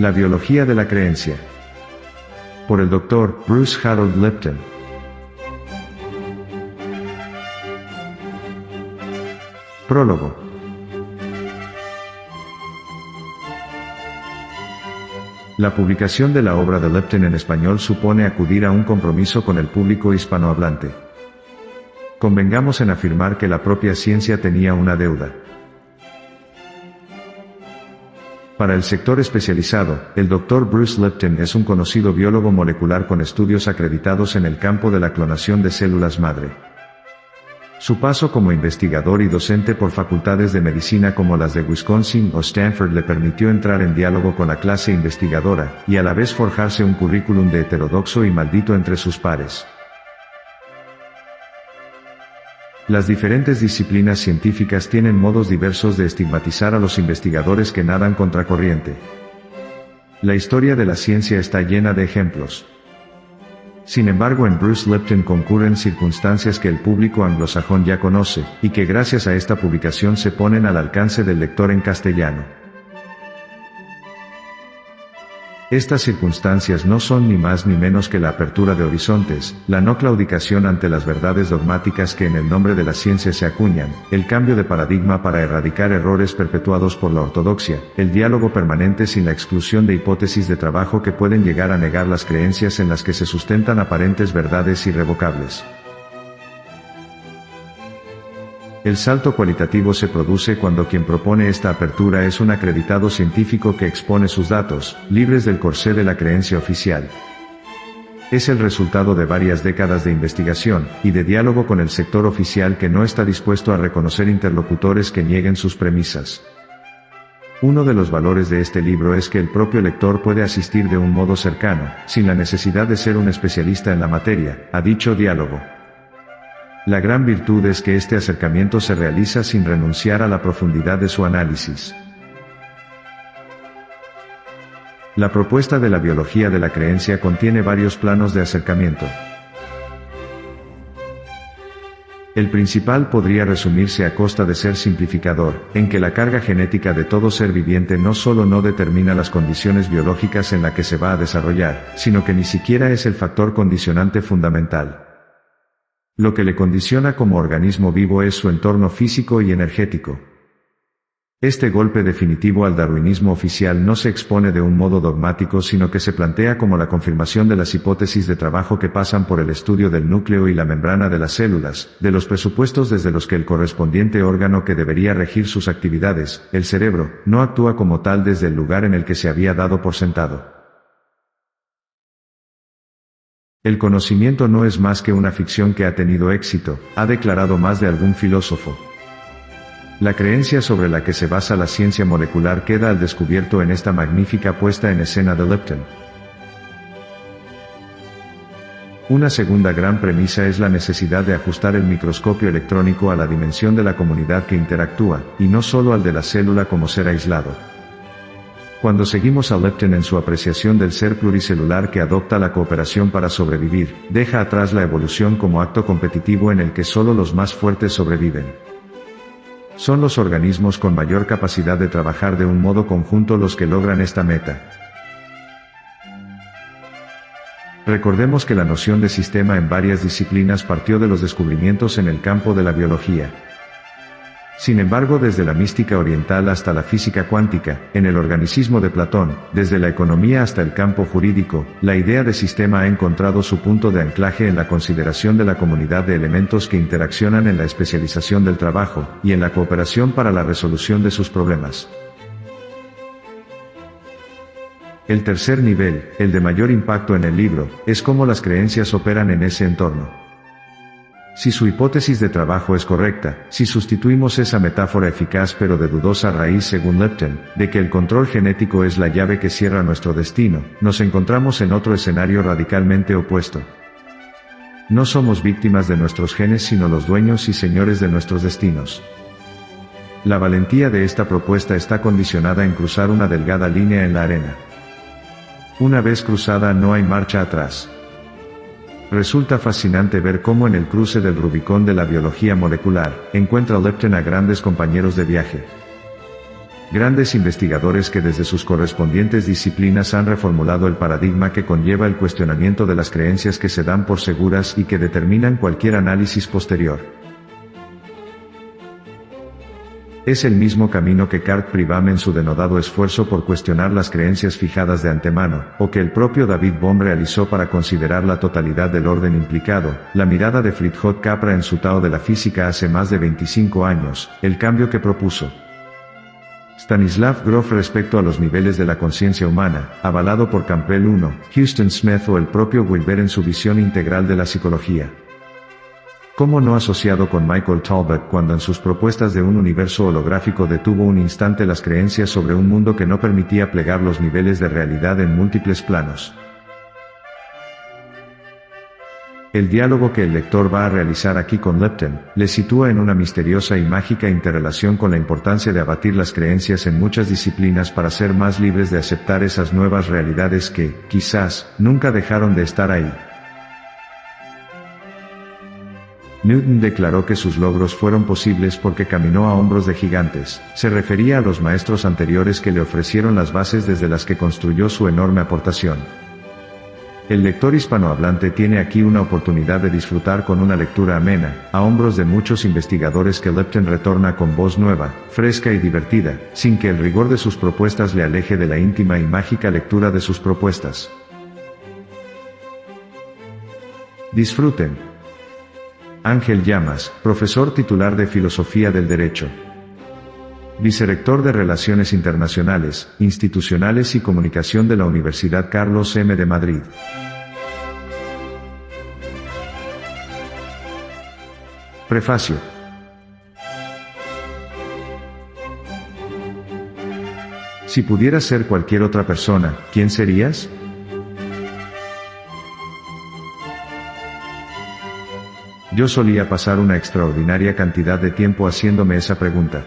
La biología de la creencia. Por el Dr. Bruce Harold Lipton. Prólogo. La publicación de la obra de Lipton en español supone acudir a un compromiso con el público hispanohablante. Convengamos en afirmar que la propia ciencia tenía una deuda. Para el sector especializado, el Dr. Bruce Lipton es un conocido biólogo molecular con estudios acreditados en el campo de la clonación de células madre. Su paso como investigador y docente por facultades de medicina como las de Wisconsin o Stanford le permitió entrar en diálogo con la clase investigadora, y a la vez forjarse un currículum de heterodoxo y maldito entre sus pares. Las diferentes disciplinas científicas tienen modos diversos de estigmatizar a los investigadores que nadan contracorriente. La historia de la ciencia está llena de ejemplos. Sin embargo, en Bruce Lipton concurren circunstancias que el público anglosajón ya conoce, y que gracias a esta publicación se ponen al alcance del lector en castellano. Estas circunstancias no son ni más ni menos que la apertura de horizontes, la no claudicación ante las verdades dogmáticas que en el nombre de la ciencia se acuñan, el cambio de paradigma para erradicar errores perpetuados por la ortodoxia, el diálogo permanente sin la exclusión de hipótesis de trabajo que pueden llegar a negar las creencias en las que se sustentan aparentes verdades irrevocables. El salto cualitativo se produce cuando quien propone esta apertura es un acreditado científico que expone sus datos, libres del corsé de la creencia oficial. Es el resultado de varias décadas de investigación, y de diálogo con el sector oficial que no está dispuesto a reconocer interlocutores que nieguen sus premisas. Uno de los valores de este libro es que el propio lector puede asistir de un modo cercano, sin la necesidad de ser un especialista en la materia, a dicho diálogo. La gran virtud es que este acercamiento se realiza sin renunciar a la profundidad de su análisis. La propuesta de la biología de la creencia contiene varios planos de acercamiento. El principal podría resumirse a costa de ser simplificador, en que la carga genética de todo ser viviente no solo no determina las condiciones biológicas en las que se va a desarrollar, sino que ni siquiera es el factor condicionante fundamental. Lo que le condiciona como organismo vivo es su entorno físico y energético. Este golpe definitivo al darwinismo oficial no se expone de un modo dogmático, sino que se plantea como la confirmación de las hipótesis de trabajo que pasan por el estudio del núcleo y la membrana de las células, de los presupuestos desde los que el correspondiente órgano que debería regir sus actividades, el cerebro, no actúa como tal desde el lugar en el que se había dado por sentado. El conocimiento no es más que una ficción que ha tenido éxito, ha declarado más de algún filósofo. La creencia sobre la que se basa la ciencia molecular queda al descubierto en esta magnífica puesta en escena de Lipton. Una segunda gran premisa es la necesidad de ajustar el microscopio electrónico a la dimensión de la comunidad que interactúa, y no solo al de la célula como ser aislado. Cuando seguimos a Lipton en su apreciación del ser pluricelular que adopta la cooperación para sobrevivir, deja atrás la evolución como acto competitivo en el que solo los más fuertes sobreviven. Son los organismos con mayor capacidad de trabajar de un modo conjunto los que logran esta meta. Recordemos que la noción de sistema en varias disciplinas partió de los descubrimientos en el campo de la biología. Sin embargo, desde la mística oriental hasta la física cuántica, en el organicismo de Platón, desde la economía hasta el campo jurídico, la idea de sistema ha encontrado su punto de anclaje en la consideración de la comunidad de elementos que interaccionan en la especialización del trabajo, y en la cooperación para la resolución de sus problemas. El tercer nivel, el de mayor impacto en el libro, es cómo las creencias operan en ese entorno. Si su hipótesis de trabajo es correcta, si sustituimos esa metáfora eficaz pero de dudosa raíz según Lipton, de que el control genético es la llave que cierra nuestro destino, nos encontramos en otro escenario radicalmente opuesto. No somos víctimas de nuestros genes sino los dueños y señores de nuestros destinos. La valentía de esta propuesta está condicionada en cruzar una delgada línea en la arena. Una vez cruzada no hay marcha atrás. Resulta fascinante ver cómo en el cruce del Rubicón de la biología molecular, encuentra Lipton a grandes compañeros de viaje. Grandes investigadores que desde sus correspondientes disciplinas han reformulado el paradigma que conlleva el cuestionamiento de las creencias que se dan por seguras y que determinan cualquier análisis posterior. Es el mismo camino que Karl Pribram en su denodado esfuerzo por cuestionar las creencias fijadas de antemano, o que el propio David Bohm realizó para considerar la totalidad del orden implicado, la mirada de Fritjof Capra en su Tao de la física hace más de 25 años, el cambio que propuso Stanislav Grof respecto a los niveles de la conciencia humana, avalado por Campbell I, Houston Smith o el propio Wilber en su visión integral de la psicología. ¿Cómo no asociado con Michael Talbot cuando en sus propuestas de un universo holográfico detuvo un instante las creencias sobre un mundo que no permitía plegar los niveles de realidad en múltiples planos? El diálogo que el lector va a realizar aquí con Lipton, le sitúa en una misteriosa y mágica interrelación con la importancia de abatir las creencias en muchas disciplinas para ser más libres de aceptar esas nuevas realidades que, quizás, nunca dejaron de estar ahí. Newton declaró que sus logros fueron posibles porque caminó a hombros de gigantes. Se refería a los maestros anteriores que le ofrecieron las bases desde las que construyó su enorme aportación. El lector hispanohablante tiene aquí una oportunidad de disfrutar con una lectura amena, a hombros de muchos investigadores que Lipton retorna con voz nueva, fresca y divertida, sin que el rigor de sus propuestas le aleje de la íntima y mágica lectura de sus propuestas. Disfruten. Ángel Llamas, profesor titular de Filosofía del Derecho. Vicerrector de Relaciones Internacionales, Institucionales y Comunicación de la Universidad Carlos M. de Madrid. Prefacio. Si pudieras ser cualquier otra persona, ¿quién serías? Yo solía pasar una extraordinaria cantidad de tiempo haciéndome esa pregunta.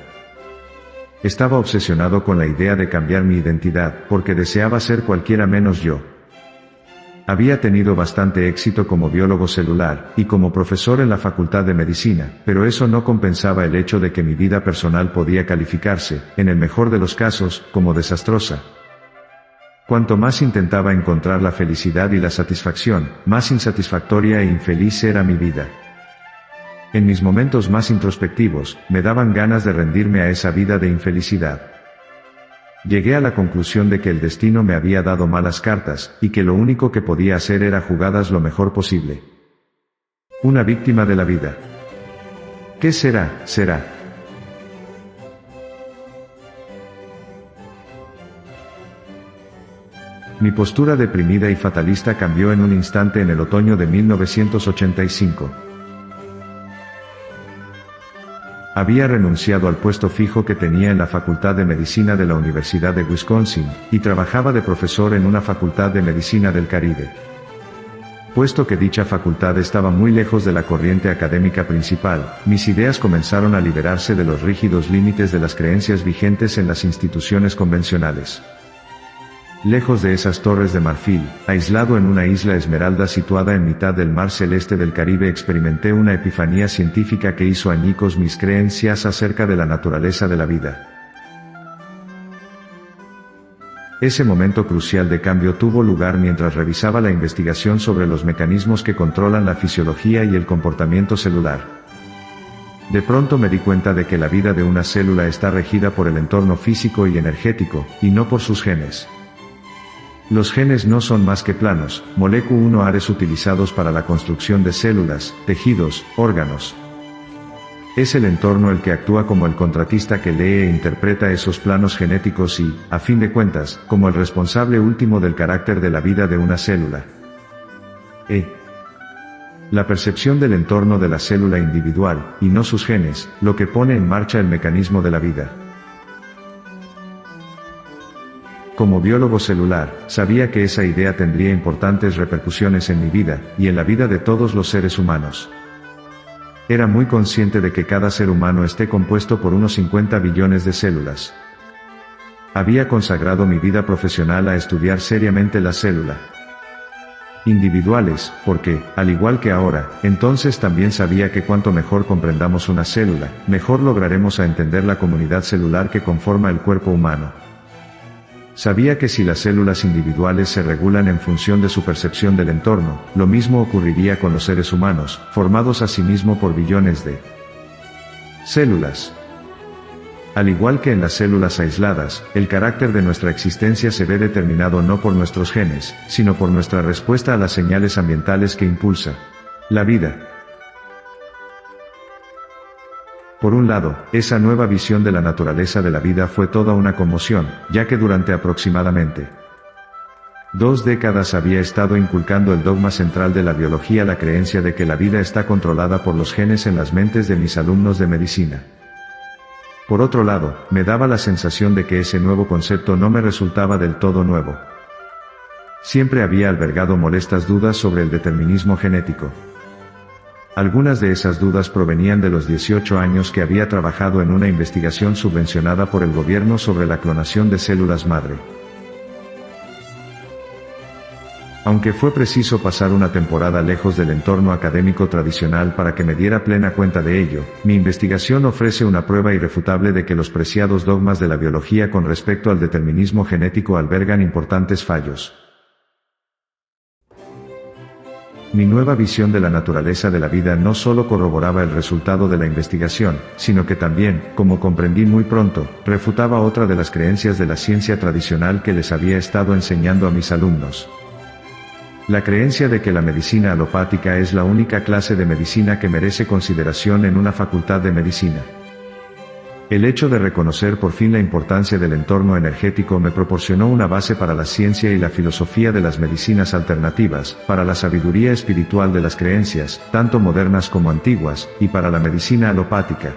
Estaba obsesionado con la idea de cambiar mi identidad, porque deseaba ser cualquiera menos yo. Había tenido bastante éxito como biólogo celular, y como profesor en la Facultad de Medicina, pero eso no compensaba el hecho de que mi vida personal podía calificarse, en el mejor de los casos, como desastrosa. Cuanto más intentaba encontrar la felicidad y la satisfacción, más insatisfactoria e infeliz era mi vida. En mis momentos más introspectivos, me daban ganas de rendirme a esa vida de infelicidad. Llegué a la conclusión de que el destino me había dado malas cartas, y que lo único que podía hacer era jugarlas lo mejor posible. Una víctima de la vida. ¿Qué será? Será. Mi postura deprimida y fatalista cambió en un instante en el otoño de 1985. Había renunciado al puesto fijo que tenía en la Facultad de Medicina de la Universidad de Wisconsin, y trabajaba de profesor en una Facultad de Medicina del Caribe. Puesto que dicha facultad estaba muy lejos de la corriente académica principal, mis ideas comenzaron a liberarse de los rígidos límites de las creencias vigentes en las instituciones convencionales. Lejos de esas torres de marfil, aislado en una isla esmeralda situada en mitad del mar celeste del Caribe, experimenté una epifanía científica que hizo añicos mis creencias acerca de la naturaleza de la vida. Ese momento crucial de cambio tuvo lugar mientras revisaba la investigación sobre los mecanismos que controlan la fisiología y el comportamiento celular. De pronto me di cuenta de que la vida de una célula está regida por el entorno físico y energético, y no por sus genes. Los genes no son más que planos, moléculas utilizados para la construcción de células, tejidos, órganos. Es el entorno el que actúa como el contratista que lee e interpreta esos planos genéticos y, a fin de cuentas, como el responsable último del carácter de la vida de una célula. La percepción del entorno de la célula individual, y no sus genes, lo que pone en marcha el mecanismo de la vida. Como biólogo celular, sabía que esa idea tendría importantes repercusiones en mi vida, y en la vida de todos los seres humanos. Era muy consciente de que cada ser humano esté compuesto por unos 50 billones de células. Había consagrado mi vida profesional a estudiar seriamente la célula. individuales, porque, al igual que ahora, entonces también sabía que cuanto mejor comprendamos una célula, mejor lograremos a entender la comunidad celular que conforma el cuerpo humano. Sabía que si las células individuales se regulan en función de su percepción del entorno, lo mismo ocurriría con los seres humanos, formados asimismo por billones de células. Al igual que en las células aisladas, el carácter de nuestra existencia se ve determinado no por nuestros genes, sino por nuestra respuesta a las señales ambientales que impulsa la vida. Por un lado, esa nueva visión de la naturaleza de la vida fue toda una conmoción, ya que durante aproximadamente 2 décadas había estado inculcando el dogma central de la biología, la creencia de que la vida está controlada por los genes en las mentes de mis alumnos de medicina. Por otro lado, me daba la sensación de que ese nuevo concepto no me resultaba del todo nuevo. Siempre había albergado molestas dudas sobre el determinismo genético. Algunas de esas dudas provenían de los 18 años que había trabajado en una investigación subvencionada por el gobierno sobre la clonación de células madre. Aunque fue preciso pasar una temporada lejos del entorno académico tradicional para que me diera plena cuenta de ello, mi investigación ofrece una prueba irrefutable de que los preciados dogmas de la biología con respecto al determinismo genético albergan importantes fallos. Mi nueva visión de la naturaleza de la vida no solo corroboraba el resultado de la investigación, sino que también, como comprendí muy pronto, refutaba otra de las creencias de la ciencia tradicional que les había estado enseñando a mis alumnos. La creencia de que la medicina alopática es la única clase de medicina que merece consideración en una facultad de medicina. El hecho de reconocer por fin la importancia del entorno energético me proporcionó una base para la ciencia y la filosofía de las medicinas alternativas, para la sabiduría espiritual de las creencias, tanto modernas como antiguas, y para la medicina alopática.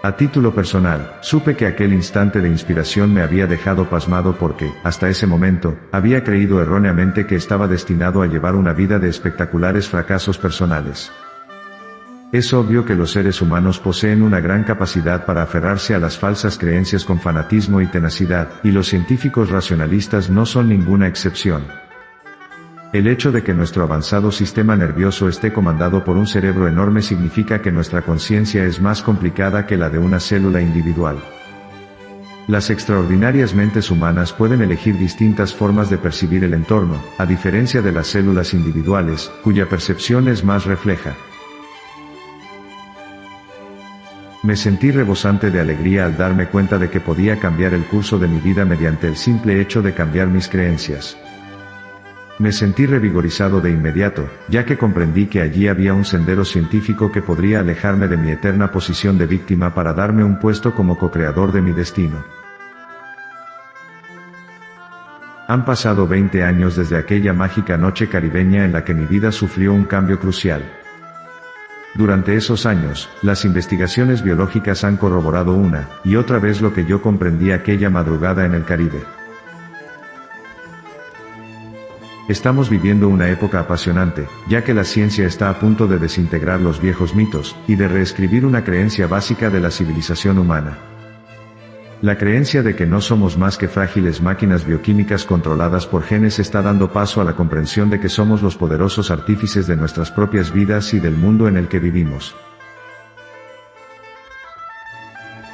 A título personal, supe que aquel instante de inspiración me había dejado pasmado porque, hasta ese momento, había creído erróneamente que estaba destinado a llevar una vida de espectaculares fracasos personales. Es obvio que los seres humanos poseen una gran capacidad para aferrarse a las falsas creencias con fanatismo y tenacidad, y los científicos racionalistas no son ninguna excepción. El hecho de que nuestro avanzado sistema nervioso esté comandado por un cerebro enorme significa que nuestra conciencia es más complicada que la de una célula individual. Las extraordinarias mentes humanas pueden elegir distintas formas de percibir el entorno, a diferencia de las células individuales, cuya percepción es más refleja. Me sentí rebosante de alegría al darme cuenta de que podía cambiar el curso de mi vida mediante el simple hecho de cambiar mis creencias. Me sentí revigorizado de inmediato, ya que comprendí que allí había un sendero científico que podría alejarme de mi eterna posición de víctima para darme un puesto como co-creador de mi destino. Han pasado 20 años desde aquella mágica noche caribeña en la que mi vida sufrió un cambio crucial. Durante esos años, las investigaciones biológicas han corroborado una y otra vez lo que yo comprendí aquella madrugada en el Caribe. Estamos viviendo una época apasionante, ya que la ciencia está a punto de desintegrar los viejos mitos, y de reescribir una creencia básica de la civilización humana. La creencia de que no somos más que frágiles máquinas bioquímicas controladas por genes está dando paso a la comprensión de que somos los poderosos artífices de nuestras propias vidas y del mundo en el que vivimos.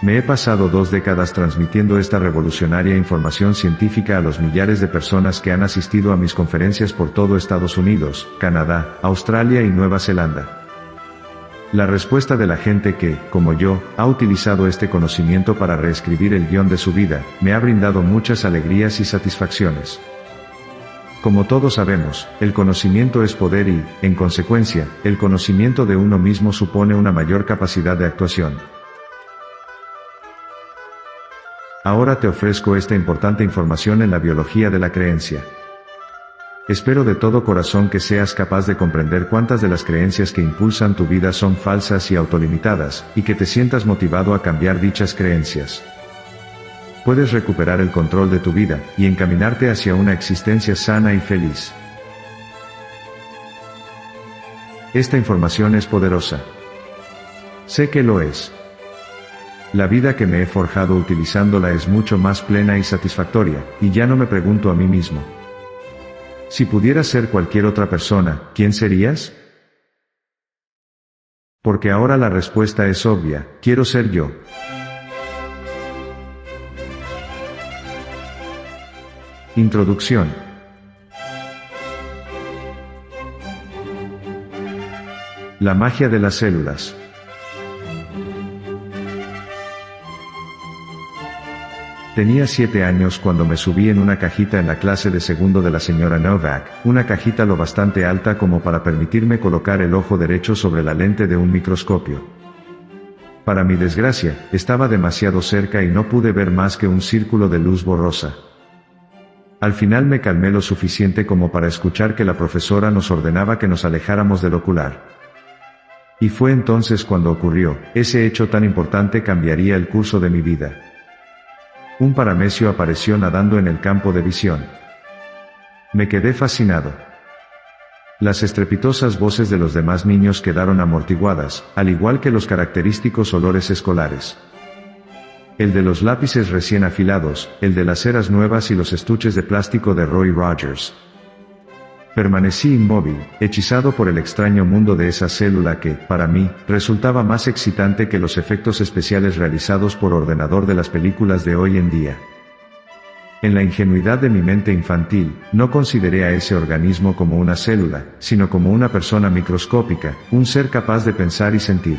Me he pasado 2 décadas transmitiendo esta revolucionaria información científica a los millares de personas que han asistido a mis conferencias por todo Estados Unidos, Canadá, Australia y Nueva Zelanda. La respuesta de la gente que, como yo, ha utilizado este conocimiento para reescribir el guión de su vida, me ha brindado muchas alegrías y satisfacciones. Como todos sabemos, el conocimiento es poder y, en consecuencia, el conocimiento de uno mismo supone una mayor capacidad de actuación. Ahora te ofrezco esta importante información en la biología de la creencia. Espero de todo corazón que seas capaz de comprender cuántas de las creencias que impulsan tu vida son falsas y autolimitadas, y que te sientas motivado a cambiar dichas creencias. Puedes recuperar el control de tu vida, y encaminarte hacia una existencia sana y feliz. Esta información es poderosa. Sé que lo es. La vida que me he forjado utilizándola es mucho más plena y satisfactoria, y ya no me pregunto a mí mismo, Si pudieras ser cualquier otra persona, ¿quién serías? Porque ahora la respuesta es obvia, quiero ser yo. Introducción. La magia de las células. Tenía 7 años cuando me subí en una cajita en la clase de segundo de la señora Novak, una cajita lo bastante alta como para permitirme colocar el ojo derecho sobre la lente de un microscopio. Para mi desgracia, estaba demasiado cerca y no pude ver más que un círculo de luz borrosa. Al final me calmé lo suficiente como para escuchar que la profesora nos ordenaba que nos alejáramos del ocular. Y fue entonces cuando ocurrió, ese hecho tan importante cambiaría el curso de mi vida. Un paramesio apareció nadando en el campo de visión. Me quedé fascinado. Las estrepitosas voces de los demás niños quedaron amortiguadas, al igual que los característicos olores escolares. El de los lápices recién afilados, el de las ceras nuevas y los estuches de plástico de Roy Rogers. Permanecí inmóvil, hechizado por el extraño mundo de esa célula que, para mí, resultaba más excitante que los efectos especiales realizados por ordenador de las películas de hoy en día. En la ingenuidad de mi mente infantil, no consideré a ese organismo como una célula, sino como una persona microscópica, un ser capaz de pensar y sentir.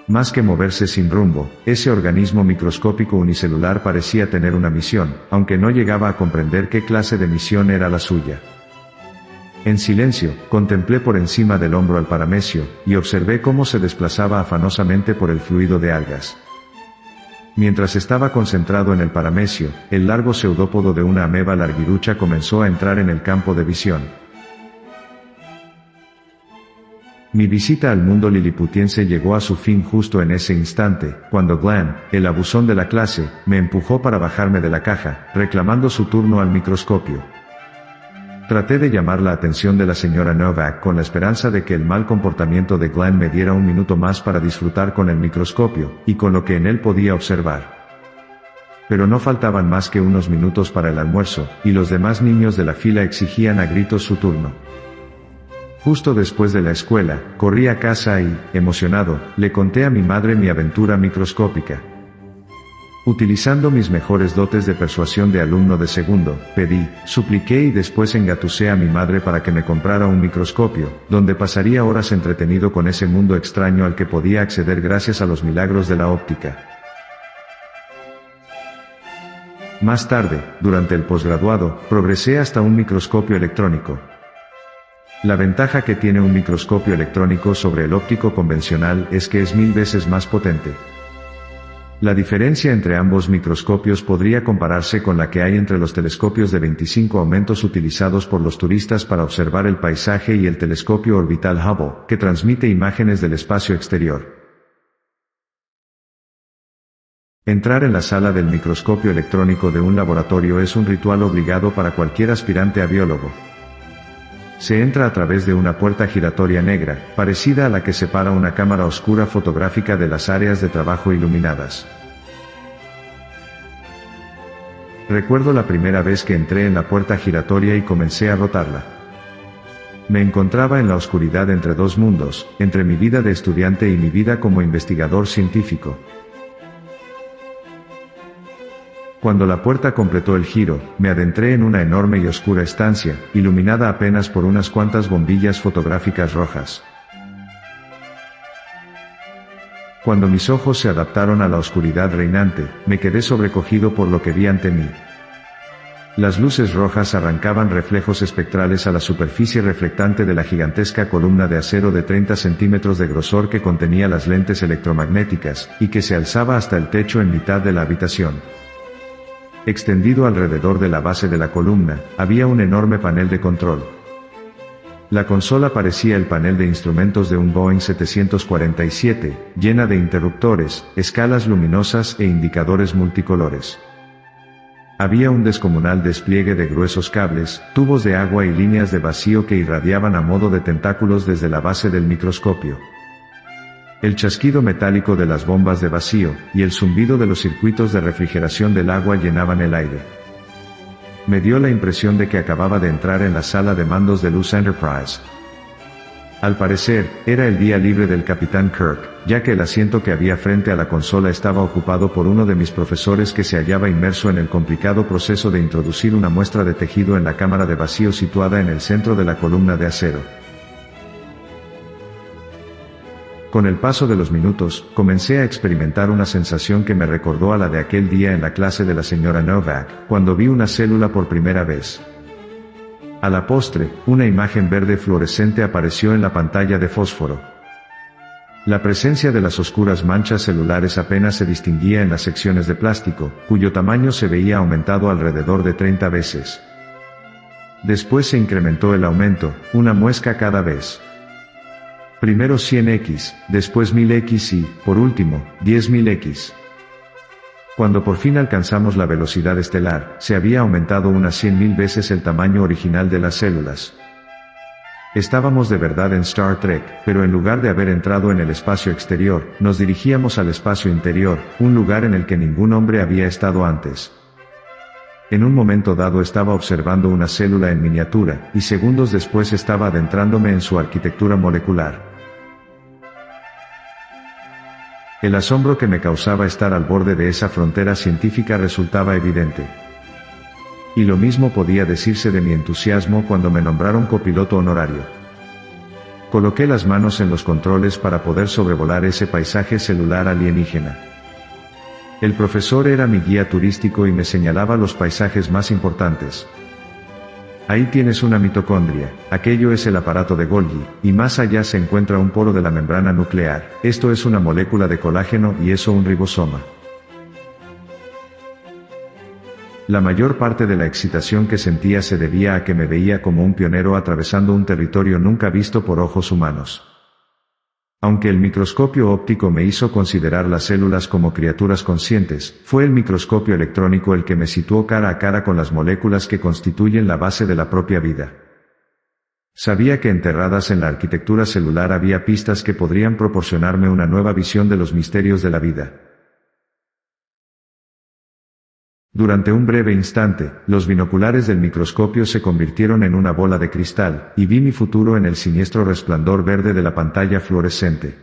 Más que moverse sin rumbo, ese organismo microscópico unicelular parecía tener una misión, aunque no llegaba a comprender qué clase de misión era la suya. En silencio, contemplé por encima del hombro al paramesio, y observé cómo se desplazaba afanosamente por el fluido de algas. Mientras estaba concentrado en el paramesio, el largo pseudópodo de una ameba larguirucha comenzó a entrar en el campo de visión. Mi visita al mundo liliputiense llegó a su fin justo en ese instante, cuando Glenn, el abusón de la clase, me empujó para bajarme de la caja, reclamando su turno al microscopio. Traté de llamar la atención de la señora Novak con la esperanza de que el mal comportamiento de Glenn me diera un minuto más para disfrutar con el microscopio, y con lo que en él podía observar. Pero no faltaban más que unos minutos para el almuerzo, y los demás niños de la fila exigían a gritos su turno. Justo después de la escuela, corrí a casa y, emocionado, le conté a mi madre mi aventura microscópica. Utilizando mis mejores dotes de persuasión de alumno de segundo, pedí, supliqué y después engatusé a mi madre para que me comprara un microscopio, donde pasaría horas entretenido con ese mundo extraño al que podía acceder gracias a los milagros de la óptica. Más tarde, durante el posgraduado, progresé hasta un microscopio electrónico. La ventaja que tiene un microscopio electrónico sobre el óptico convencional es que es 1000 veces más potente. La diferencia entre ambos microscopios podría compararse con la que hay entre los telescopios de 25 aumentos utilizados por los turistas para observar el paisaje y el telescopio orbital Hubble, que transmite imágenes del espacio exterior. Entrar en la sala del microscopio electrónico de un laboratorio es un ritual obligado para cualquier aspirante a biólogo. Se entra a través de una puerta giratoria negra, parecida a la que separa una cámara oscura fotográfica de las áreas de trabajo iluminadas. Recuerdo la primera vez que entré en la puerta giratoria y comencé a rotarla. Me encontraba en la oscuridad entre dos mundos, entre mi vida de estudiante y mi vida como investigador científico. Cuando la puerta completó el giro, me adentré en una enorme y oscura estancia, iluminada apenas por unas cuantas bombillas fotográficas rojas. Cuando mis ojos se adaptaron a la oscuridad reinante, me quedé sobrecogido por lo que vi ante mí. Las luces rojas arrancaban reflejos espectrales a la superficie reflectante de la gigantesca columna de acero de 30 centímetros de grosor que contenía las lentes electromagnéticas, y que se alzaba hasta el techo en mitad de la habitación. Extendido alrededor de la base de la columna, había un enorme panel de control. La consola parecía el panel de instrumentos de un Boeing 747, llena de interruptores, escalas luminosas e indicadores multicolores. Había un descomunal despliegue de gruesos cables, tubos de agua y líneas de vacío que irradiaban a modo de tentáculos desde la base del microscopio. El chasquido metálico de las bombas de vacío, y el zumbido de los circuitos de refrigeración del agua llenaban el aire. Me dio la impresión de que acababa de entrar en la sala de mandos de Luz Enterprise. Al parecer, era el día libre del Capitán Kirk, ya que el asiento que había frente a la consola estaba ocupado por uno de mis profesores que se hallaba inmerso en el complicado proceso de introducir una muestra de tejido en la cámara de vacío situada en el centro de la columna de acero. Con el paso de los minutos, comencé a experimentar una sensación que me recordó a la de aquel día en la clase de la señora Novak, cuando vi una célula por primera vez. A la postre, una imagen verde fluorescente apareció en la pantalla de fósforo. La presencia de las oscuras manchas celulares apenas se distinguía en las secciones de plástico, cuyo tamaño se veía aumentado alrededor de 30 veces. Después se incrementó el aumento, una muesca cada vez. Primero 100x, después 1000x y, por último, 10.000x. Cuando por fin alcanzamos la velocidad estelar, se había aumentado unas 100.000 veces el tamaño original de las células. Estábamos de verdad en Star Trek, pero en lugar de haber entrado en el espacio exterior, nos dirigíamos al espacio interior, un lugar en el que ningún hombre había estado antes. En un momento dado estaba observando una célula en miniatura, y segundos después estaba adentrándome en su arquitectura molecular. El asombro que me causaba estar al borde de esa frontera científica resultaba evidente. Y lo mismo podía decirse de mi entusiasmo cuando me nombraron copiloto honorario. Coloqué las manos en los controles para poder sobrevolar ese paisaje celular alienígena. El profesor era mi guía turístico y me señalaba los paisajes más importantes. Ahí tienes una mitocondria, aquello es el aparato de Golgi, y más allá se encuentra un poro de la membrana nuclear, esto es una molécula de colágeno y eso un ribosoma. La mayor parte de la excitación que sentía se debía a que me veía como un pionero atravesando un territorio nunca visto por ojos humanos. Aunque el microscopio óptico me hizo considerar las células como criaturas conscientes, fue el microscopio electrónico el que me situó cara a cara con las moléculas que constituyen la base de la propia vida. Sabía que enterradas en la arquitectura celular había pistas que podrían proporcionarme una nueva visión de los misterios de la vida. Durante un breve instante, los binoculares del microscopio se convirtieron en una bola de cristal, y vi mi futuro en el siniestro resplandor verde de la pantalla fluorescente.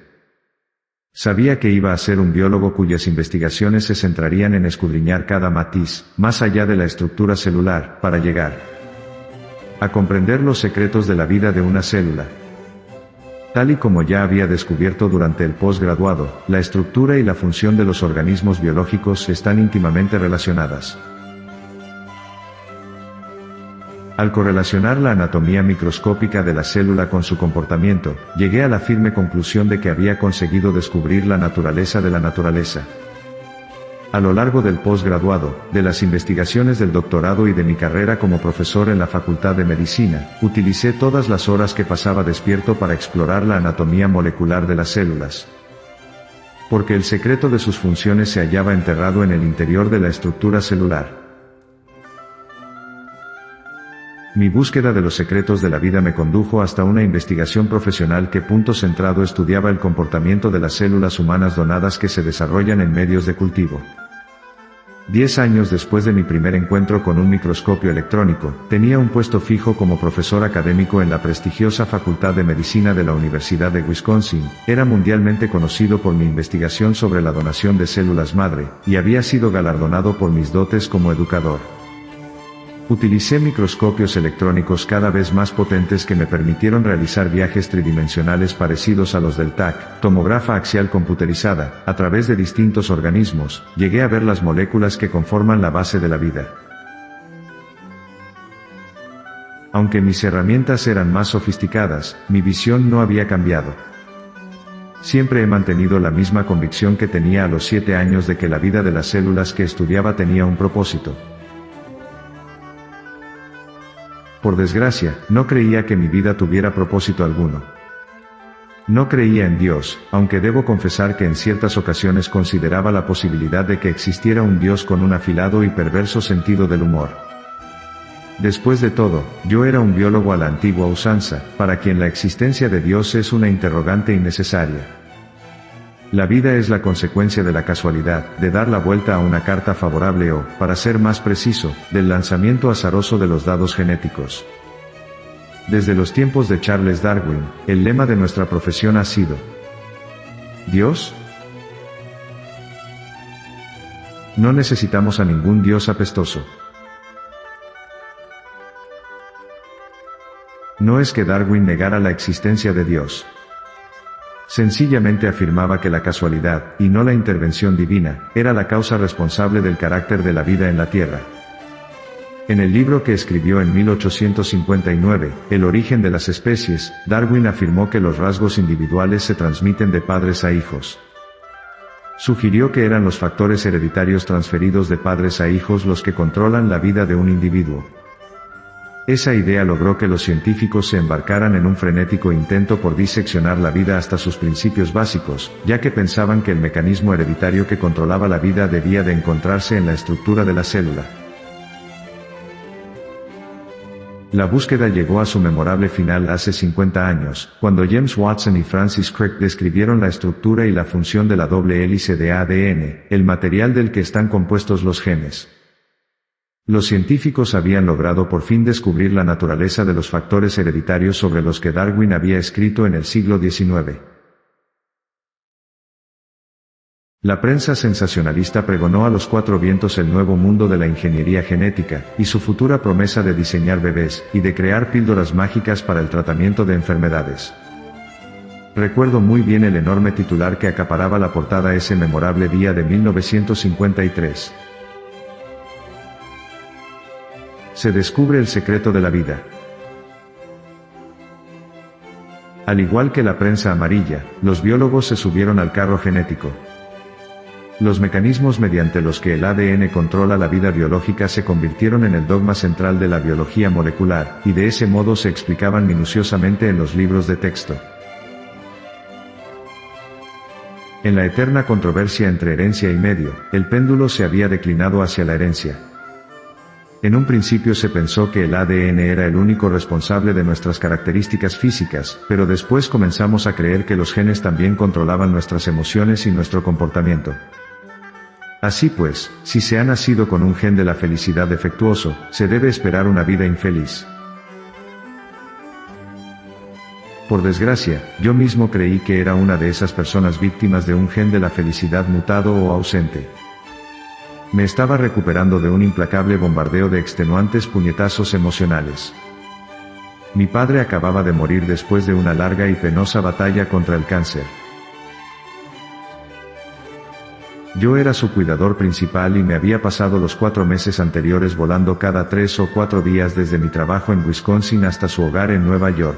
Sabía que iba a ser un biólogo cuyas investigaciones se centrarían en escudriñar cada matiz, más allá de la estructura celular, para llegar a comprender los secretos de la vida de una célula. Tal y como ya había descubierto durante el posgraduado, la estructura y la función de los organismos biológicos están íntimamente relacionadas. Al correlacionar la anatomía microscópica de la célula con su comportamiento, llegué a la firme conclusión de que había conseguido descubrir la naturaleza de la naturaleza. A lo largo del posgraduado, de las investigaciones del doctorado y de mi carrera como profesor en la Facultad de Medicina, utilicé todas las horas que pasaba despierto para explorar la anatomía molecular de las células. Porque el secreto de sus funciones se hallaba enterrado en el interior de la estructura celular. Mi búsqueda de los secretos de la vida me condujo hasta una investigación profesional que punto centrado estudiaba el comportamiento de las células humanas donadas que se desarrollan en medios de cultivo. 10 años después de mi primer encuentro con un microscopio electrónico, tenía un puesto fijo como profesor académico en la prestigiosa Facultad de Medicina de la Universidad de Wisconsin, era mundialmente conocido por mi investigación sobre la donación de células madre, y había sido galardonado por mis dotes como educador. Utilicé microscopios electrónicos cada vez más potentes que me permitieron realizar viajes tridimensionales parecidos a los del TAC, tomógrafa axial computerizada, a través de distintos organismos, llegué a ver las moléculas que conforman la base de la vida. Aunque mis herramientas eran más sofisticadas, mi visión no había cambiado. Siempre he mantenido la misma convicción que tenía a los 7 años de que la vida de las células que estudiaba tenía un propósito. Por desgracia, no creía que mi vida tuviera propósito alguno. No creía en Dios, aunque debo confesar que en ciertas ocasiones consideraba la posibilidad de que existiera un Dios con un afilado y perverso sentido del humor. Después de todo, yo era un biólogo a la antigua usanza, para quien la existencia de Dios es una interrogante innecesaria. La vida es la consecuencia de la casualidad, de dar la vuelta a una carta favorable o, para ser más preciso, del lanzamiento azaroso de los dados genéticos. Desde los tiempos de Charles Darwin, el lema de nuestra profesión ha sido: ¿Dios? No necesitamos a ningún Dios apestoso. No es que Darwin negara la existencia de Dios. Sencillamente afirmaba que la casualidad, y no la intervención divina, era la causa responsable del carácter de la vida en la Tierra. En el libro que escribió en 1859, El origen de las especies, Darwin afirmó que los rasgos individuales se transmiten de padres a hijos. Sugirió que eran los factores hereditarios transferidos de padres a hijos los que controlan la vida de un individuo. Esa idea logró que los científicos se embarcaran en un frenético intento por diseccionar la vida hasta sus principios básicos, ya que pensaban que el mecanismo hereditario que controlaba la vida debía de encontrarse en la estructura de la célula. La búsqueda llegó a su memorable final hace 50 años, cuando James Watson y Francis Crick describieron la estructura y la función de la doble hélice de ADN, el material del que están compuestos los genes. Los científicos habían logrado por fin descubrir la naturaleza de los factores hereditarios sobre los que Darwin había escrito en el siglo XIX. La prensa sensacionalista pregonó a los cuatro vientos el nuevo mundo de la ingeniería genética, y su futura promesa de diseñar bebés, y de crear píldoras mágicas para el tratamiento de enfermedades. Recuerdo muy bien el enorme titular que acaparaba la portada ese memorable día de 1953. Se descubre el secreto de la vida. Al igual que la prensa amarilla, los biólogos se subieron al carro genético. Los mecanismos mediante los que el ADN controla la vida biológica se convirtieron en el dogma central de la biología molecular, y de ese modo se explicaban minuciosamente en los libros de texto. En la eterna controversia entre herencia y medio, el péndulo se había declinado hacia la herencia. En un principio se pensó que el ADN era el único responsable de nuestras características físicas, pero después comenzamos a creer que los genes también controlaban nuestras emociones y nuestro comportamiento. Así pues, si se ha nacido con un gen de la felicidad defectuoso, se debe esperar una vida infeliz. Por desgracia, yo mismo creí que era una de esas personas víctimas de un gen de la felicidad mutado o ausente. Me estaba recuperando de un implacable bombardeo de extenuantes puñetazos emocionales. Mi padre acababa de morir después de una larga y penosa batalla contra el cáncer. Yo era su cuidador principal y me había pasado los 4 meses anteriores volando cada 3 o 4 días desde mi trabajo en Wisconsin hasta su hogar en Nueva York.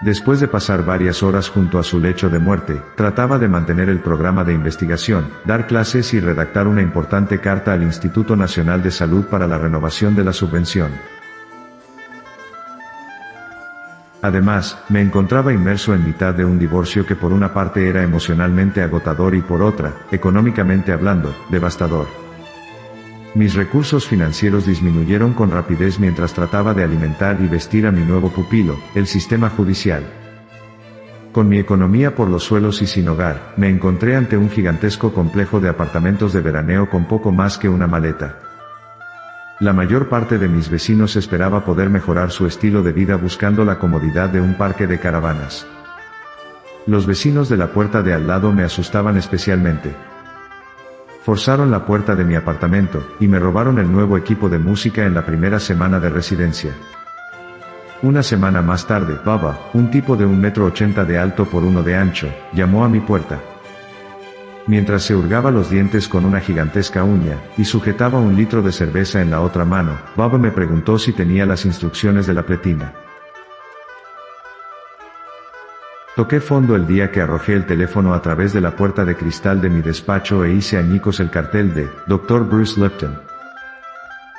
Después de pasar varias horas junto a su lecho de muerte, trataba de mantener el programa de investigación, dar clases y redactar una importante carta al Instituto Nacional de Salud para la renovación de la subvención. Además, me encontraba inmerso en mitad de un divorcio que por una parte era emocionalmente agotador y por otra, económicamente hablando, devastador. Mis recursos financieros disminuyeron con rapidez mientras trataba de alimentar y vestir a mi nuevo pupilo, el sistema judicial. Con mi economía por los suelos y sin hogar, me encontré ante un gigantesco complejo de apartamentos de veraneo con poco más que una maleta. La mayor parte de mis vecinos esperaba poder mejorar su estilo de vida buscando la comodidad de un parque de caravanas. Los vecinos de la puerta de al lado me asustaban especialmente. Forzaron la puerta de mi apartamento, y me robaron el nuevo equipo de música en la primera semana de residencia. Una semana más tarde, Baba, un tipo de 1,80 m de alto por 1 de ancho, llamó a mi puerta. Mientras se hurgaba los dientes con una gigantesca uña, y sujetaba 1 litro de cerveza en la otra mano, Baba me preguntó si tenía las instrucciones de la pletina. Toqué fondo el día que arrojé el teléfono a través de la puerta de cristal de mi despacho e hice añicos el cartel de Dr. Bruce Lipton,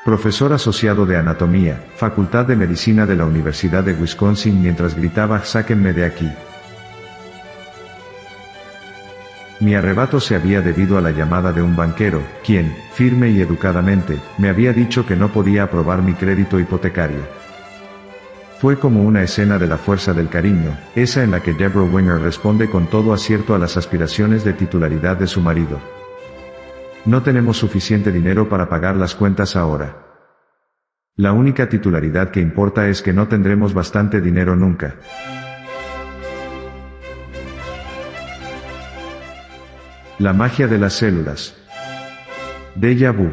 profesor asociado de anatomía, Facultad de Medicina de la Universidad de Wisconsin, mientras gritaba: "Sáquenme de aquí". Mi arrebato se había debido a la llamada de un banquero, quien, firme y educadamente, me había dicho que no podía aprobar mi crédito hipotecario. Fue como una escena de La fuerza del cariño, esa en la que Deborah Winger responde con todo acierto a las aspiraciones de titularidad de su marido. No tenemos suficiente dinero para pagar las cuentas ahora. La única titularidad que importa es que no tendremos bastante dinero nunca. La magia de las células. Déjà vu.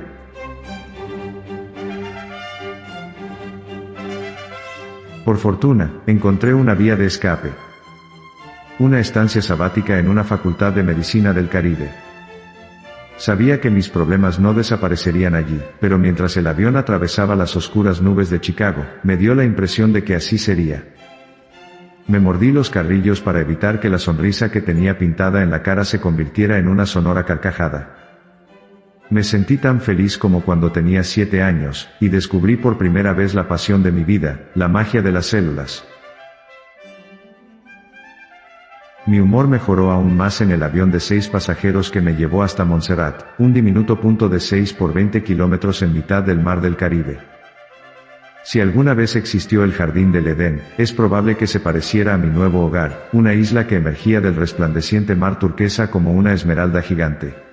Por fortuna, encontré una vía de escape. Una estancia sabática en una facultad de medicina del Caribe. Sabía que mis problemas no desaparecerían allí, pero mientras el avión atravesaba las oscuras nubes de Chicago, me dio la impresión de que así sería. Me mordí los carrillos para evitar que la sonrisa que tenía pintada en la cara se convirtiera en una sonora carcajada. Me sentí tan feliz como cuando tenía 7 años, y descubrí por primera vez la pasión de mi vida, la magia de las células. Mi humor mejoró aún más en el avión de 6 pasajeros que me llevó hasta Montserrat, un diminuto punto de 6 por 20 kilómetros en mitad del mar del Caribe. Si alguna vez existió el jardín del Edén, es probable que se pareciera a mi nuevo hogar, una isla que emergía del resplandeciente mar turquesa como una esmeralda gigante.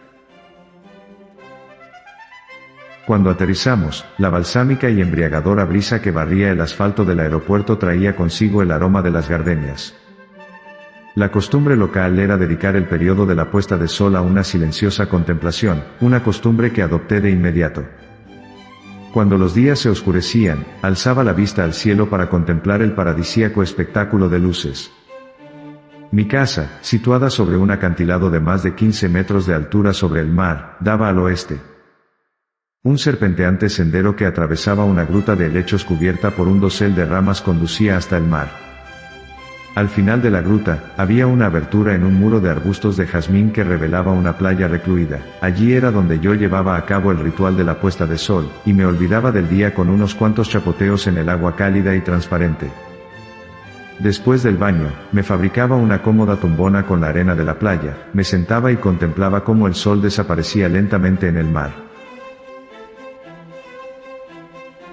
Cuando aterrizamos, la balsámica y embriagadora brisa que barría el asfalto del aeropuerto traía consigo el aroma de las gardenias. La costumbre local era dedicar el periodo de la puesta de sol a una silenciosa contemplación, una costumbre que adopté de inmediato. Cuando los días se oscurecían, alzaba la vista al cielo para contemplar el paradisíaco espectáculo de luces. Mi casa, situada sobre un acantilado de más de 15 metros de altura sobre el mar, daba al oeste. Un serpenteante sendero que atravesaba una gruta de helechos cubierta por un dosel de ramas conducía hasta el mar. Al final de la gruta, había una abertura en un muro de arbustos de jazmín que revelaba una playa recluida. Allí era donde yo llevaba a cabo el ritual de la puesta de sol, y me olvidaba del día con unos cuantos chapoteos en el agua cálida y transparente. Después del baño, me fabricaba una cómoda tumbona con la arena de la playa, me sentaba y contemplaba cómo el sol desaparecía lentamente en el mar.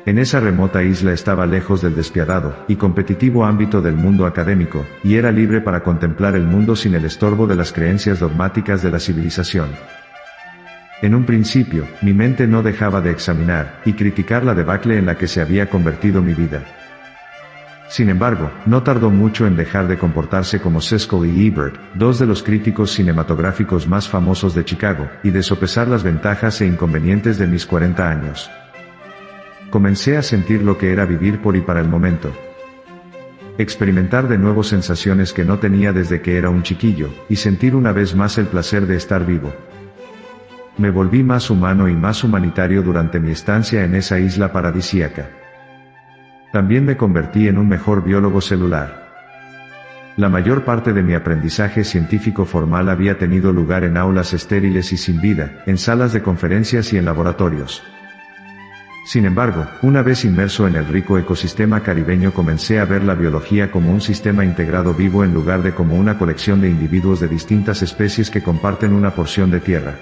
En esa remota isla estaba lejos del despiadado y competitivo ámbito del mundo académico, y era libre para contemplar el mundo sin el estorbo de las creencias dogmáticas de la civilización. En un principio, mi mente no dejaba de examinar y criticar la debacle en la que se había convertido mi vida. Sin embargo, no tardó mucho en dejar de comportarse como Siskel y Ebert, dos de los críticos cinematográficos más famosos de Chicago, y de sopesar las ventajas e inconvenientes de mis 40 años. Comencé a sentir lo que era vivir por y para el momento. Experimentar de nuevo sensaciones que no tenía desde que era un chiquillo, y sentir una vez más el placer de estar vivo. Me volví más humano y más humanitario durante mi estancia en esa isla paradisíaca. También me convertí en un mejor biólogo celular. La mayor parte de mi aprendizaje científico formal había tenido lugar en aulas estériles y sin vida, en salas de conferencias y en laboratorios. Sin embargo, una vez inmerso en el rico ecosistema caribeño comencé a ver la biología como un sistema integrado vivo en lugar de como una colección de individuos de distintas especies que comparten una porción de tierra.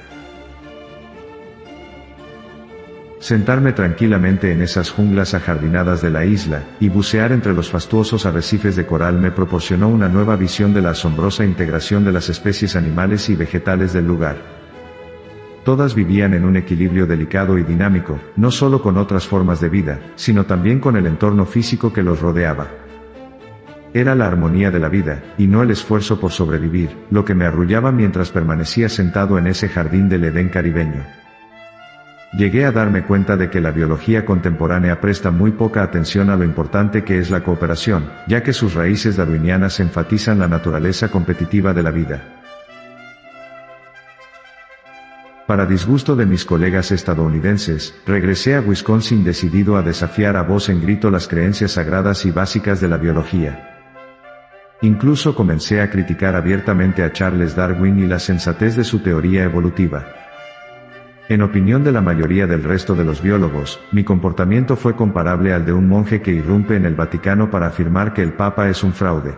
Sentarme tranquilamente en esas junglas ajardinadas de la isla, y bucear entre los fastuosos arrecifes de coral me proporcionó una nueva visión de la asombrosa integración de las especies animales y vegetales del lugar. Todas vivían en un equilibrio delicado y dinámico, no solo con otras formas de vida, sino también con el entorno físico que los rodeaba. Era la armonía de la vida, y no el esfuerzo por sobrevivir, lo que me arrullaba mientras permanecía sentado en ese jardín del Edén caribeño. Llegué a darme cuenta de que la biología contemporánea presta muy poca atención a lo importante que es la cooperación, ya que sus raíces darwinianas enfatizan la naturaleza competitiva de la vida. Para disgusto de mis colegas estadounidenses, regresé a Wisconsin decidido a desafiar a voz en grito las creencias sagradas y básicas de la biología. Incluso comencé a criticar abiertamente a Charles Darwin y la sensatez de su teoría evolutiva. En opinión de la mayoría del resto de los biólogos, mi comportamiento fue comparable al de un monje que irrumpe en el Vaticano para afirmar que el Papa es un fraude.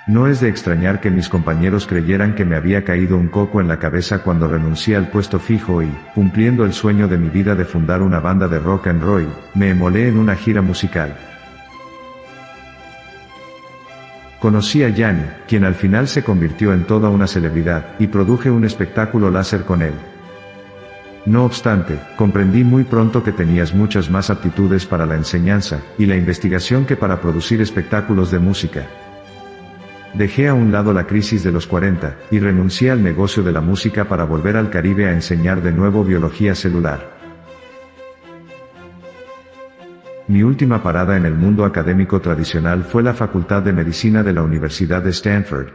No es de extrañar que mis compañeros creyeran que me había caído un coco en la cabeza cuando renuncié al puesto fijo y, cumpliendo el sueño de mi vida de fundar una banda de rock and roll, me emolé en una gira musical. Conocí a Yanni, quien al final se convirtió en toda una celebridad, y produje un espectáculo láser con él. No obstante, comprendí muy pronto que tenías muchas más aptitudes para la enseñanza y la investigación que para producir espectáculos de música. Dejé a un lado la crisis de los 40, y renuncié al negocio de la música para volver al Caribe a enseñar de nuevo biología celular. Mi última parada en el mundo académico tradicional fue la Facultad de Medicina de la Universidad de Stanford.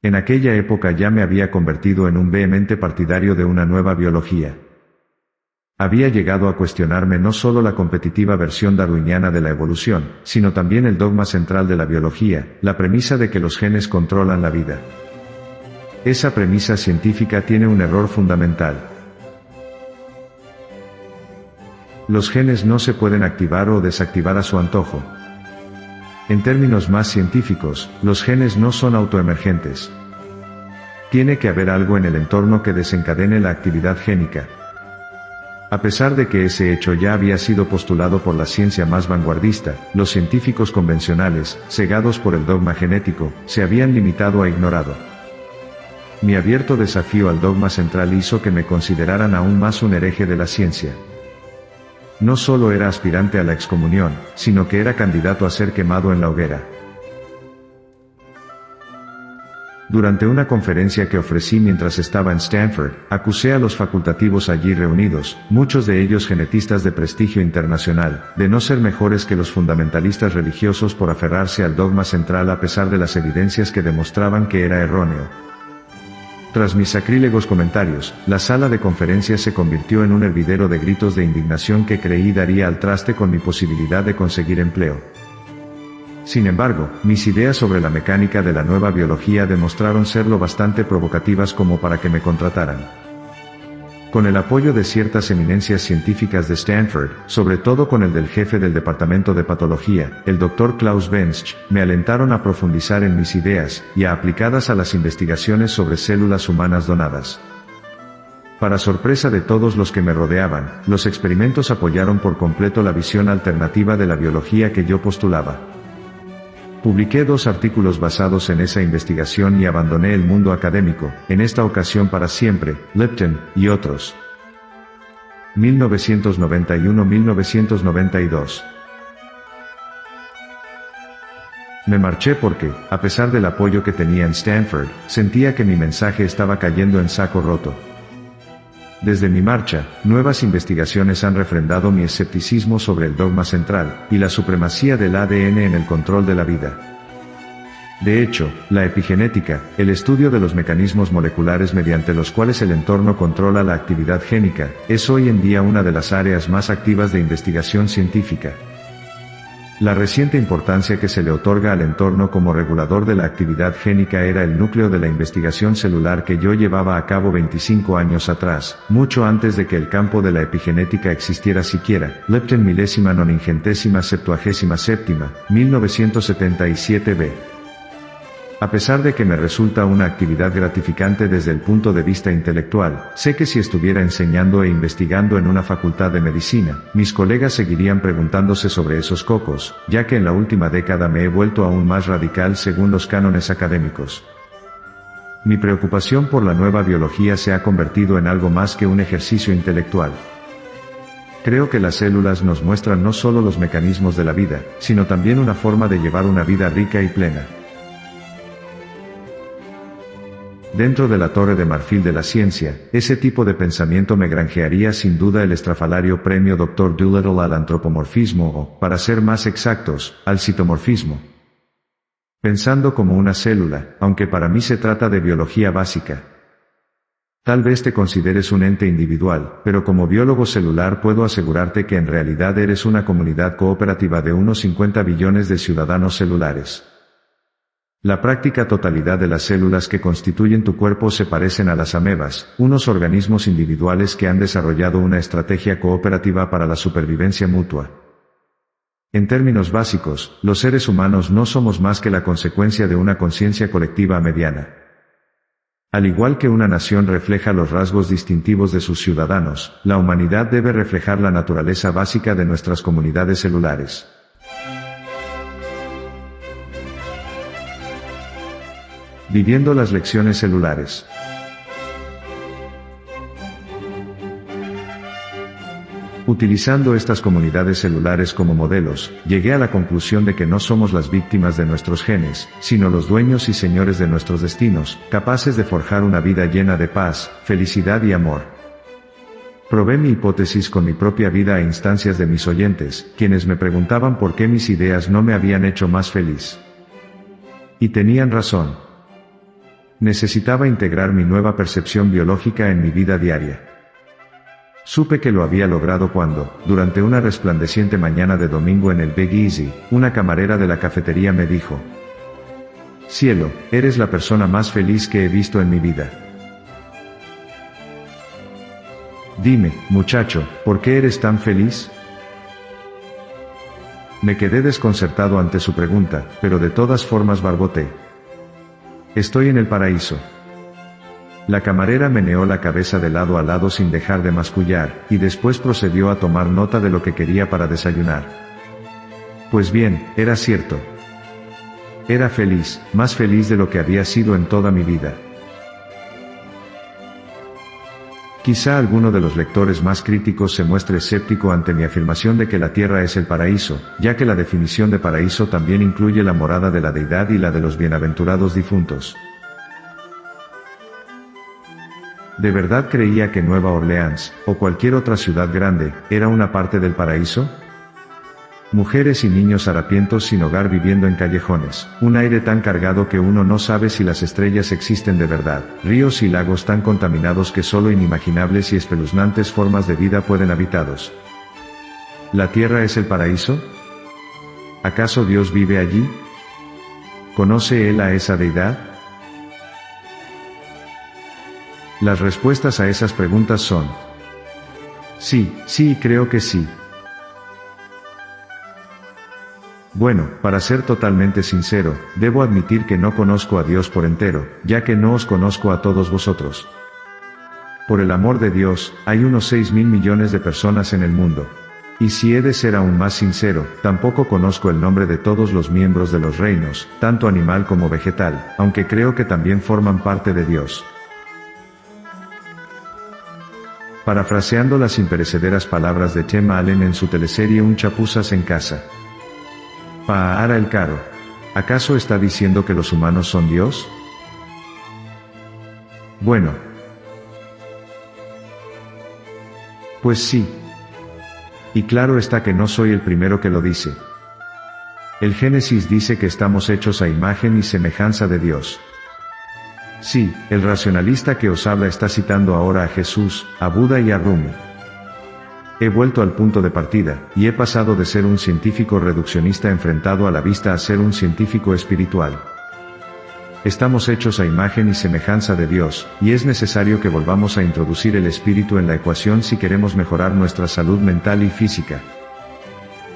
En aquella época ya me había convertido en un vehemente partidario de una nueva biología. Había llegado a cuestionarme no solo la competitiva versión darwiniana de la evolución, sino también el dogma central de la biología, la premisa de que los genes controlan la vida. Esa premisa científica tiene un error fundamental. Los genes no se pueden activar o desactivar a su antojo. En términos más científicos, los genes no son autoemergentes. Tiene que haber algo en el entorno que desencadene la actividad génica. A pesar de que ese hecho ya había sido postulado por la ciencia más vanguardista, los científicos convencionales, cegados por el dogma genético, se habían limitado a ignorarlo. Mi abierto desafío al dogma central hizo que me consideraran aún más un hereje de la ciencia. No solo era aspirante a la excomunión, sino que era candidato a ser quemado en la hoguera. Durante una conferencia que ofrecí mientras estaba en Stanford, acusé a los facultativos allí reunidos, muchos de ellos genetistas de prestigio internacional, de no ser mejores que los fundamentalistas religiosos por aferrarse al dogma central a pesar de las evidencias que demostraban que era erróneo. Tras mis sacrílegos comentarios, la sala de conferencias se convirtió en un hervidero de gritos de indignación que creí daría al traste con mi posibilidad de conseguir empleo. Sin embargo, mis ideas sobre la mecánica de la nueva biología demostraron ser lo bastante provocativas como para que me contrataran. Con el apoyo de ciertas eminencias científicas de Stanford, sobre todo con el del jefe del departamento de patología, el Dr. Klaus Bensch, me alentaron a profundizar en mis ideas, y a aplicadas a las investigaciones sobre células humanas donadas. Para sorpresa de todos los que me rodeaban, los experimentos apoyaron por completo la visión alternativa de la biología que yo postulaba. Publiqué 2 artículos basados en esa investigación y abandoné el mundo académico, en esta ocasión para siempre, Lipton, y otros. 1991-1992. Me marché porque, a pesar del apoyo que tenía en Stanford, sentía que mi mensaje estaba cayendo en saco roto. Desde mi marcha, nuevas investigaciones han refrendado mi escepticismo sobre el dogma central, y la supremacía del ADN en el control de la vida. De hecho, la epigenética, el estudio de los mecanismos moleculares mediante los cuales el entorno controla la actividad génica, es hoy en día una de las áreas más activas de investigación científica. La reciente importancia que se le otorga al entorno como regulador de la actividad génica era el núcleo de la investigación celular que yo llevaba a cabo 25 años atrás, mucho antes de que el campo de la epigenética existiera siquiera. Lipton milésima noningentésima 77, 1977 b. A pesar de que me resulta una actividad gratificante desde el punto de vista intelectual, sé que si estuviera enseñando e investigando en una facultad de medicina, mis colegas seguirían preguntándose sobre esos cocos, ya que en la última década me he vuelto aún más radical según los cánones académicos. Mi preocupación por la nueva biología se ha convertido en algo más que un ejercicio intelectual. Creo que las células nos muestran no solo los mecanismos de la vida, sino también una forma de llevar una vida rica y plena. Dentro de la torre de marfil de la ciencia, ese tipo de pensamiento me granjearía sin duda el estrafalario premio Dr. Dolittle al antropomorfismo o, para ser más exactos, al citomorfismo. Pensando como una célula, aunque para mí se trata de biología básica. Tal vez te consideres un ente individual, pero como biólogo celular puedo asegurarte que en realidad eres una comunidad cooperativa de unos 50 billones de ciudadanos celulares. La práctica totalidad de las células que constituyen tu cuerpo se parecen a las amebas, unos organismos individuales que han desarrollado una estrategia cooperativa para la supervivencia mutua. En términos básicos, los seres humanos no somos más que la consecuencia de una conciencia colectiva mediana. Al igual que una nación refleja los rasgos distintivos de sus ciudadanos, la humanidad debe reflejar la naturaleza básica de nuestras comunidades celulares. Viviendo las lecciones celulares. Utilizando estas comunidades celulares como modelos, llegué a la conclusión de que no somos las víctimas de nuestros genes, sino los dueños y señores de nuestros destinos, capaces de forjar una vida llena de paz, felicidad y amor. Probé mi hipótesis con mi propia vida a instancias de mis oyentes, quienes me preguntaban por qué mis ideas no me habían hecho más feliz. Y tenían razón. Necesitaba integrar mi nueva percepción biológica en mi vida diaria. Supe que lo había logrado cuando, durante una resplandeciente mañana de domingo en el Big Easy, una camarera de la cafetería me dijo: «Cielo, eres la persona más feliz que he visto en mi vida. Dime, muchacho, ¿por qué eres tan feliz?». Me quedé desconcertado ante su pregunta, pero de todas formas barboté: «Estoy en el paraíso». La camarera meneó la cabeza de lado a lado sin dejar de mascullar, y después procedió a tomar nota de lo que quería para desayunar. Pues bien, era cierto. Era feliz, más feliz de lo que había sido en toda mi vida. Quizá alguno de los lectores más críticos se muestre escéptico ante mi afirmación de que la tierra es el paraíso, ya que la definición de paraíso también incluye la morada de la deidad y la de los bienaventurados difuntos. ¿De verdad creía que Nueva Orleans, o cualquier otra ciudad grande, era una parte del paraíso? Mujeres y niños harapientos sin hogar viviendo en callejones, un aire tan cargado que uno no sabe si las estrellas existen de verdad, ríos y lagos tan contaminados que solo inimaginables y espeluznantes formas de vida pueden habitados. ¿La tierra es el paraíso? ¿Acaso Dios vive allí? ¿Conoce él a esa deidad? Las respuestas a esas preguntas son: sí, creo que sí. Bueno, para ser totalmente sincero, debo admitir que no conozco a Dios por entero, ya que no os conozco a todos vosotros. Por el amor de Dios, hay unos 6.000 millones de personas en el mundo. Y si he de ser aún más sincero, tampoco conozco el nombre de todos los miembros de los reinos, tanto animal como vegetal, aunque creo que también forman parte de Dios. Parafraseando las imperecederas palabras de Tim Allen en su teleserie Un chapuzas en casa. Para el caro. ¿Acaso está diciendo que los humanos son Dios? Bueno. Pues sí. Y claro está que no soy el primero que lo dice. El Génesis dice que estamos hechos a imagen y semejanza de Dios. Sí, el racionalista que os habla está citando ahora a Jesús, a Buda y a Rumi. He vuelto al punto de partida, y he pasado de ser un científico reduccionista enfrentado a la vista a ser un científico espiritual. Estamos hechos a imagen y semejanza de Dios, y es necesario que volvamos a introducir el espíritu en la ecuación si queremos mejorar nuestra salud mental y física.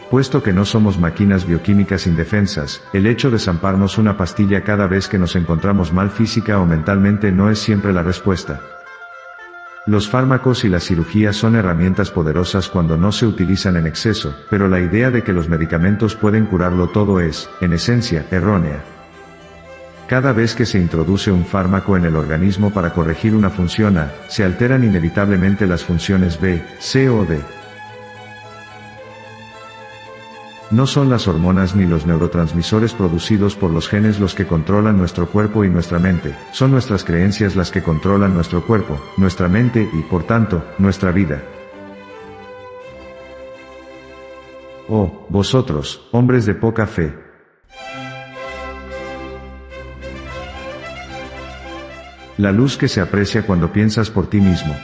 Puesto que no somos máquinas bioquímicas indefensas, el hecho de zamparnos una pastilla cada vez que nos encontramos mal física o mentalmente no es siempre la respuesta. Los fármacos y la cirugía son herramientas poderosas cuando no se utilizan en exceso, pero la idea de que los medicamentos pueden curarlo todo es, en esencia, errónea. Cada vez que se introduce un fármaco en el organismo para corregir una función A, se alteran inevitablemente las funciones B, C o D. No son las hormonas ni los neurotransmisores producidos por los genes los que controlan nuestro cuerpo y nuestra mente, son nuestras creencias las que controlan nuestro cuerpo, nuestra mente y, por tanto, nuestra vida. Oh, vosotros, hombres de poca fe. La luz que se aprecia cuando piensas por ti mismo.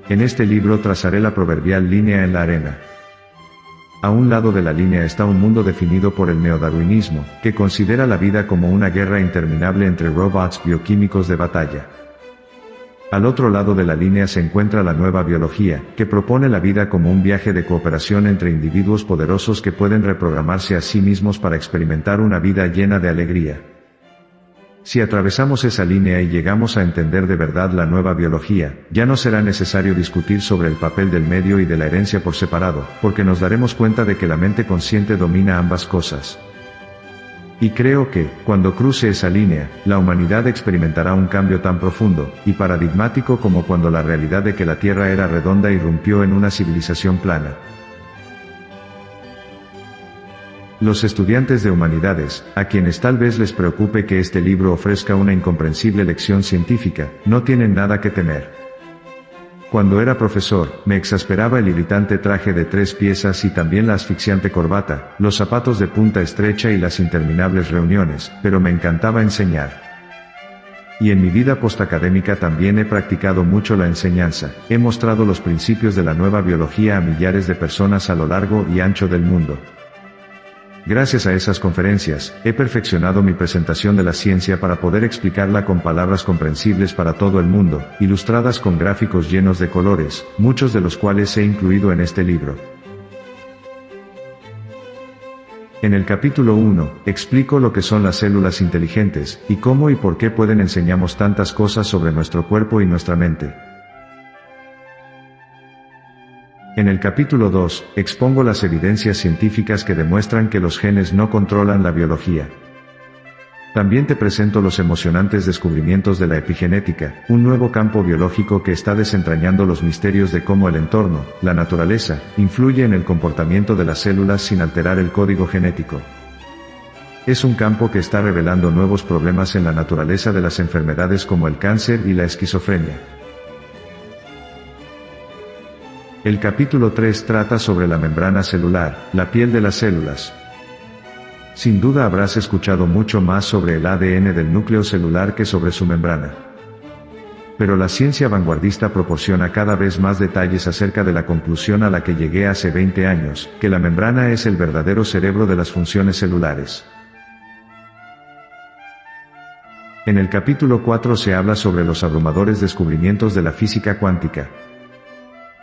En este libro trazaré la proverbial línea en la arena. A un lado de la línea está un mundo definido por el neodarwinismo, que considera la vida como una guerra interminable entre robots bioquímicos de batalla. Al otro lado de la línea se encuentra la nueva biología, que propone la vida como un viaje de cooperación entre individuos poderosos que pueden reprogramarse a sí mismos para experimentar una vida llena de alegría. Si atravesamos esa línea y llegamos a entender de verdad la nueva biología, ya no será necesario discutir sobre el papel del medio y de la herencia por separado, porque nos daremos cuenta de que la mente consciente domina ambas cosas. Y creo que, cuando cruce esa línea, la humanidad experimentará un cambio tan profundo y paradigmático como cuando la realidad de que la Tierra era redonda irrumpió en una civilización plana. Los estudiantes de humanidades, a quienes tal vez les preocupe que este libro ofrezca una incomprensible lección científica, no tienen nada que temer. Cuando era profesor, me exasperaba el irritante traje de 3 piezas y también la asfixiante corbata, los zapatos de punta estrecha y las interminables reuniones, pero me encantaba enseñar. Y en mi vida postacadémica también he practicado mucho la enseñanza, he mostrado los principios de la nueva biología a millares de personas a lo largo y ancho del mundo. Gracias a esas conferencias, he perfeccionado mi presentación de la ciencia para poder explicarla con palabras comprensibles para todo el mundo, ilustradas con gráficos llenos de colores, muchos de los cuales he incluido en este libro. En el capítulo 1, explico lo que son las células inteligentes, y cómo y por qué pueden enseñarnos tantas cosas sobre nuestro cuerpo y nuestra mente. En el capítulo 2, expongo las evidencias científicas que demuestran que los genes no controlan la biología. También te presento los emocionantes descubrimientos de la epigenética, un nuevo campo biológico que está desentrañando los misterios de cómo el entorno, la naturaleza, influye en el comportamiento de las células sin alterar el código genético. Es un campo que está revelando nuevos problemas en la naturaleza de las enfermedades como el cáncer y la esquizofrenia. El capítulo 3 trata sobre la membrana celular, la piel de las células. Sin duda habrás escuchado mucho más sobre el ADN del núcleo celular que sobre su membrana. Pero la ciencia vanguardista proporciona cada vez más detalles acerca de la conclusión a la que llegué hace 20 años, que la membrana es el verdadero cerebro de las funciones celulares. En el capítulo 4 se habla sobre los abrumadores descubrimientos de la física cuántica.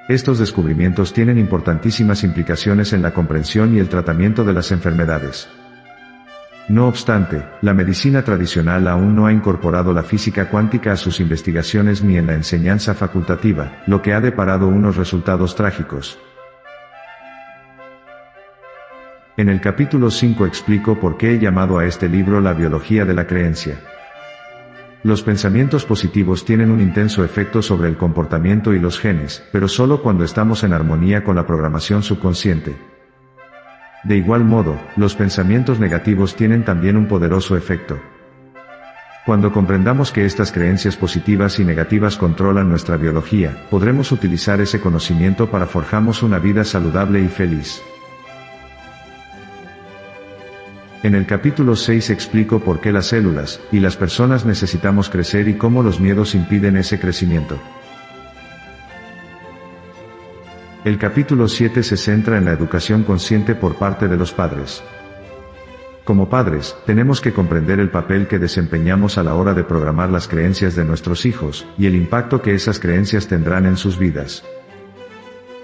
Estos descubrimientos tienen importantísimas implicaciones en la comprensión y el tratamiento de las enfermedades. No obstante, la medicina tradicional aún no ha incorporado la física cuántica a sus investigaciones ni en la enseñanza facultativa, lo que ha deparado unos resultados trágicos. En el capítulo 5 explico por qué he llamado a este libro La biología de la creencia. Los pensamientos positivos tienen un intenso efecto sobre el comportamiento y los genes, pero solo cuando estamos en armonía con la programación subconsciente. De igual modo, los pensamientos negativos tienen también un poderoso efecto. Cuando comprendamos que estas creencias positivas y negativas controlan nuestra biología, podremos utilizar ese conocimiento para forjarnos una vida saludable y feliz. En el capítulo 6 explico por qué las células y las personas necesitamos crecer y cómo los miedos impiden ese crecimiento. El capítulo 7 se centra en la educación consciente por parte de los padres. Como padres, tenemos que comprender el papel que desempeñamos a la hora de programar las creencias de nuestros hijos, y el impacto que esas creencias tendrán en sus vidas.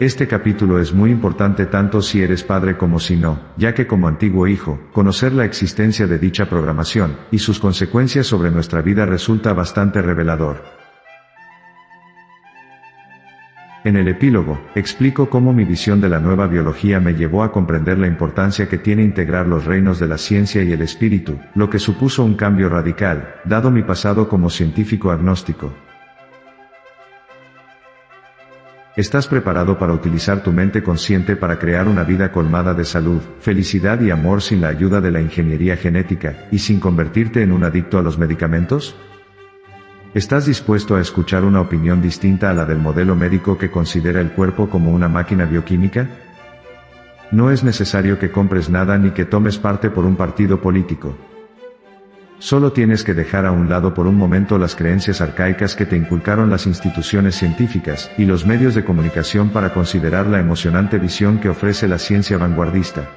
Este capítulo es muy importante tanto si eres padre como si no, ya que como antiguo hijo, conocer la existencia de dicha programación, y sus consecuencias sobre nuestra vida resulta bastante revelador. En el epílogo, explico cómo mi visión de la nueva biología me llevó a comprender la importancia que tiene integrar los reinos de la ciencia y el espíritu, lo que supuso un cambio radical, dado mi pasado como científico agnóstico. ¿Estás preparado para utilizar tu mente consciente para crear una vida colmada de salud, felicidad y amor sin la ayuda de la ingeniería genética, y sin convertirte en un adicto a los medicamentos? ¿Estás dispuesto a escuchar una opinión distinta a la del modelo médico que considera el cuerpo como una máquina bioquímica? No es necesario que compres nada ni que tomes parte por un partido político. Solo tienes que dejar a un lado por un momento las creencias arcaicas que te inculcaron las instituciones científicas y los medios de comunicación para considerar la emocionante visión que ofrece la ciencia vanguardista.